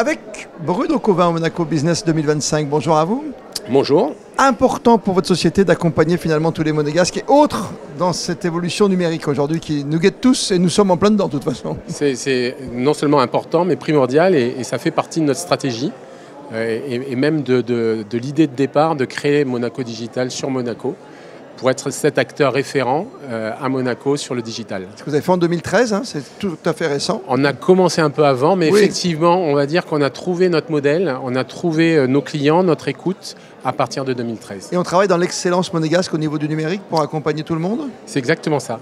Avec Bruno Covin, Monaco Business 2025, bonjour à vous. Bonjour. Important pour votre société d'accompagner finalement tous les monégasques et autres dans cette évolution numérique aujourd'hui qui nous guette tous et nous sommes en plein dedans de toute façon. C'est non seulement important mais primordial et ça fait partie de notre stratégie et même de l'idée de départ de créer Monaco Digital sur Monaco pour être cet acteur référent à Monaco sur le digital. Ce que vous avez fait en 2013, hein, c'est tout à fait récent. On a commencé un peu avant, mais oui. Effectivement, on va dire qu'on a trouvé notre modèle, on a trouvé nos clients, notre écoute à partir de 2013. Et on travaille dans l'excellence monégasque au niveau du numérique pour accompagner tout le monde ? C'est exactement ça.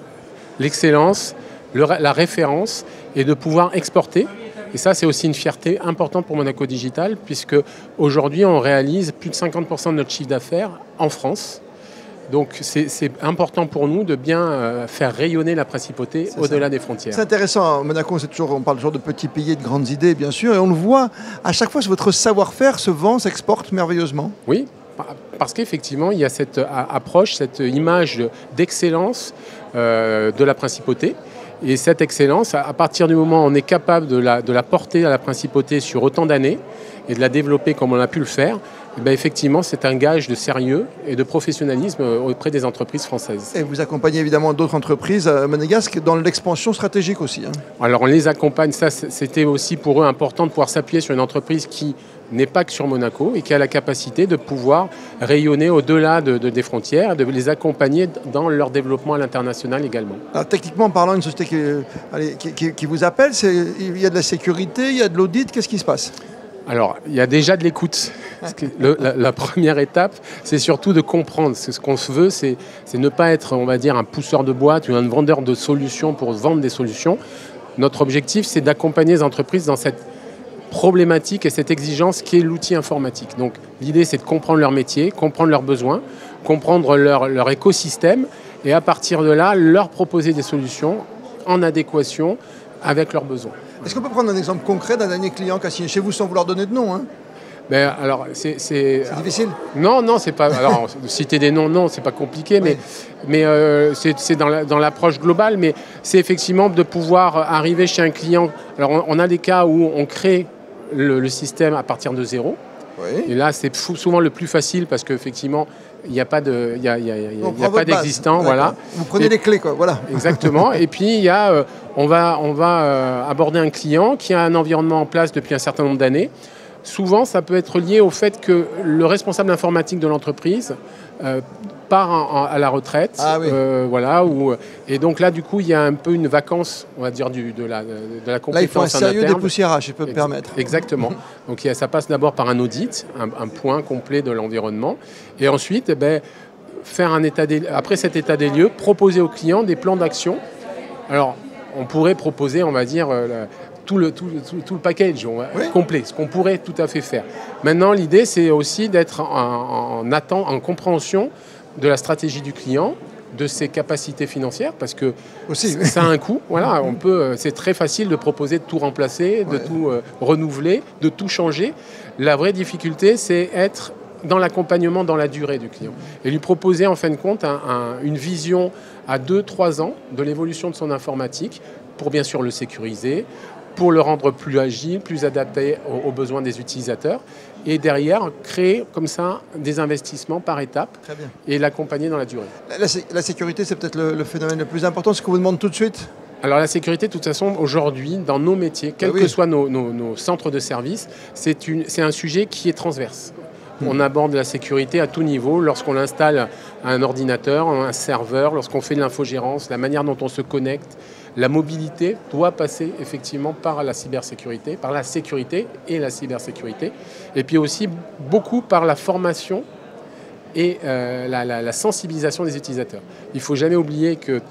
L'excellence, la référence et de pouvoir exporter. Et ça, c'est aussi une fierté importante pour Monaco Digital, puisque aujourd'hui, on réalise plus de 50% de notre chiffre d'affaires en France. Donc c'est important pour nous de bien faire rayonner la principauté au-delà des frontières. C'est intéressant, à Monaco on parle toujours de petits pays, de grandes idées bien sûr, et on le voit à chaque fois, votre savoir-faire se vend, s'exporte merveilleusement. Oui, parce qu'effectivement il y a cette approche, cette image d'excellence de la principauté. Et cette excellence, à partir du moment où on est capable de la porter à la principauté sur autant d'années et de la développer comme on a pu le faire, ben effectivement, c'est un gage de sérieux et de professionnalisme auprès des entreprises françaises. Et vous accompagnez évidemment d'autres entreprises monégasques dans l'expansion stratégique aussi. Hein. Alors on les accompagne, ça c'était aussi pour eux important de pouvoir s'appuyer sur une entreprise qui n'est pas que sur Monaco et qui a la capacité de pouvoir rayonner au-delà des frontières, de les accompagner dans leur développement à l'international également. Alors, techniquement parlant, une société qui vous appelle, il y a de la sécurité, il y a de l'audit, qu'est-ce qui se passe ? Alors, il y a déjà de l'écoute. La première étape, c'est surtout de comprendre. Ce qu'on se veut, c'est ne pas être, on va dire, un pousseur de boîte ou un vendeur de solutions pour vendre des solutions. Notre objectif, c'est d'accompagner les entreprises dans cette problématique et cette exigence qui est l'outil informatique. Donc, l'idée, c'est de comprendre leur métier, comprendre leurs besoins, comprendre leur écosystème et à partir de là, leur proposer des solutions en adéquation avec leurs besoins. Est-ce qu'on peut prendre un exemple concret d'un dernier client qui a signé chez vous sans vouloir donner de nom, hein ? Ben, alors, c'est difficile ? Non, c'est pas. Alors, citer des noms, non, c'est pas compliqué, oui. mais c'est dans l'approche globale. Mais c'est effectivement de pouvoir arriver chez un client. Alors, on a des cas où on crée le système à partir de zéro. Oui. Et là, c'est souvent le plus facile parce qu'effectivement, il n'y a pas d'existant. Voilà. Vous prenez les clés, quoi. Voilà. Exactement. Et puis, on va aborder un client qui a un environnement en place depuis un certain nombre d'années. Souvent, ça peut être lié au fait que le responsable informatique de l'entreprise part à la retraite. Ah oui. Voilà, et donc là, du coup, il y a un peu une vacance, on va dire, de la compétence. Là, il faut un sérieux dépoussiérage, je peux me permettre. Exactement. Donc, ça passe d'abord par un audit, un point complet de l'environnement. Et ensuite, faire après cet état des lieux, proposer aux clients des plans d'action. Alors, on pourrait proposer, on va dire, tout le package complet, ce qu'on pourrait tout à fait faire. Maintenant, l'idée, c'est aussi d'être en compréhension de la stratégie du client, de ses capacités financières, parce que ça a un coût. Voilà, c'est très facile de proposer de tout remplacer, de tout renouveler, de tout changer. La vraie difficulté, c'est être dans l'accompagnement dans la durée du client et lui proposer en fin de compte une vision à 2-3 ans de l'évolution de son informatique pour bien sûr le sécuriser, pour le rendre plus agile, plus adapté aux besoins des utilisateurs et derrière créer comme ça des investissements par étapes et l'accompagner dans la durée. La sécurité, c'est peut-être le phénomène le plus important, ce qu'on vous demande tout de suite. Alors la sécurité, de toute façon, aujourd'hui, dans nos métiers, quels que soient nos centres de service, c'est un sujet qui est transverse. On aborde la sécurité à tout niveau, lorsqu'on installe un ordinateur, un serveur, lorsqu'on fait de l'infogérance, la manière dont on se connecte. La mobilité doit passer effectivement par la cybersécurité, par la sécurité et la cybersécurité. Et puis aussi beaucoup par la formation et la sensibilisation des utilisateurs. Il ne faut jamais oublier que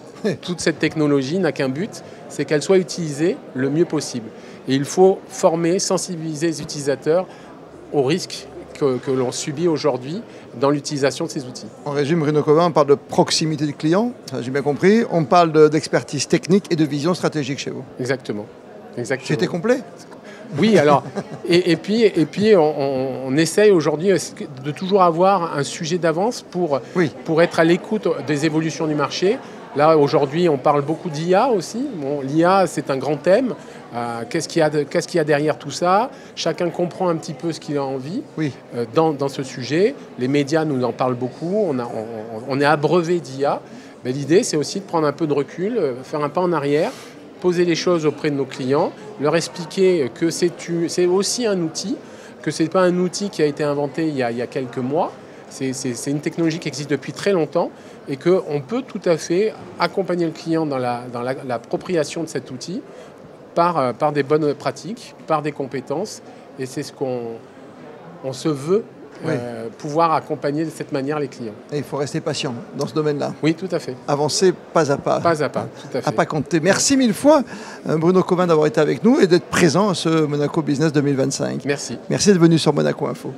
toute cette technologie n'a qu'un but, c'est qu'elle soit utilisée le mieux possible. Et il faut former, sensibiliser les utilisateurs aux risques que l'on subit aujourd'hui dans l'utilisation de ces outils. En résumé, Bruno Covin, on parle de proximité du client, ça j'ai bien compris. On parle d'expertise technique et de vision stratégique chez vous. Exactement. J'étais complet ? Oui, alors, et puis on essaye aujourd'hui de toujours avoir un sujet d'avance pour être à l'écoute des évolutions du marché, Là, aujourd'hui, on parle beaucoup d'IA aussi. Bon, l'IA, c'est un grand thème. Qu'est-ce qu'il y a derrière tout ça? Chacun comprend un petit peu ce qu'il a envie dans ce sujet. Les médias nous en parlent beaucoup. On est abreuvé d'IA. Mais l'idée, c'est aussi de prendre un peu de recul, faire un pas en arrière, poser les choses auprès de nos clients, leur expliquer que c'est aussi un outil, que ce n'est pas un outil qui a été inventé il y a quelques mois. C'est une technologie qui existe depuis très longtemps et qu'on peut tout à fait accompagner le client dans l'appropriation de cet outil par des bonnes pratiques, par des compétences. Et c'est ce qu'on se veut pouvoir accompagner de cette manière les clients. Et il faut rester patient dans ce domaine-là. Oui, tout à fait. Avancer pas à pas. Pas à pas, tout à fait. À pas compter. Merci mille fois, Bruno Covin, d'avoir été avec nous et d'être présent à ce Monaco Business 2025. Merci. Merci d'être venu sur Monaco Info.